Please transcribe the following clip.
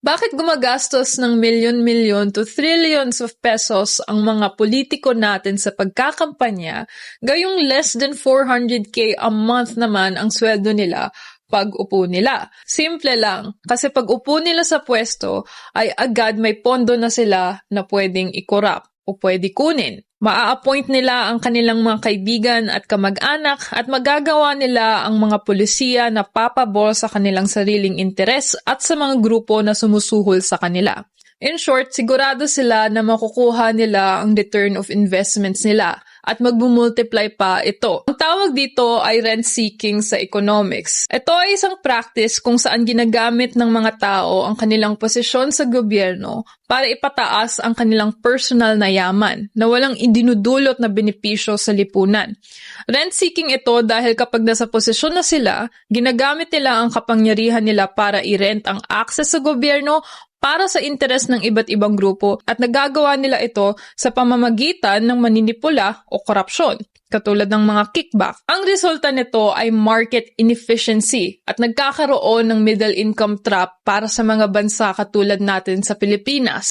Bakit gumagastos ng milyon-milyon to trillions of pesos ang mga politiko natin sa pagkakampanya, gayong less than 400k a month naman ang sweldo nila pag upo nila? Simple lang, kasi pag upo nila sa pwesto ay agad may pondo na sila na pwedeng i-corrupt o pwede kunin. Maa-appoint nila ang kanilang mga kaibigan at kamag-anak at magagawa nila ang mga pulisiya na papabor sa kanilang sariling interes at sa mga grupo na sumusuhol sa kanila. In short, sigurado sila na makukuha nila ang return of investments nila at magmumultiply pa ito. Ang tawag dito ay rent-seeking sa economics. Ito ay isang practice kung saan ginagamit ng mga tao ang kanilang posisyon sa gobyerno para ipataas ang kanilang personal na yaman na walang idinudulot na benepisyo sa lipunan. Rent-seeking ito dahil kapag nasa posisyon na sila, ginagamit nila ang kapangyarihan nila para i-rent ang access sa gobyerno para sa interes ng iba't ibang grupo at nagagawa nila ito sa pamamagitan ng maninipula o korupsyon, katulad ng mga kickback. Ang resulta nito ay market inefficiency at nagkakaroon ng middle income trap para sa mga bansa katulad natin sa Pilipinas.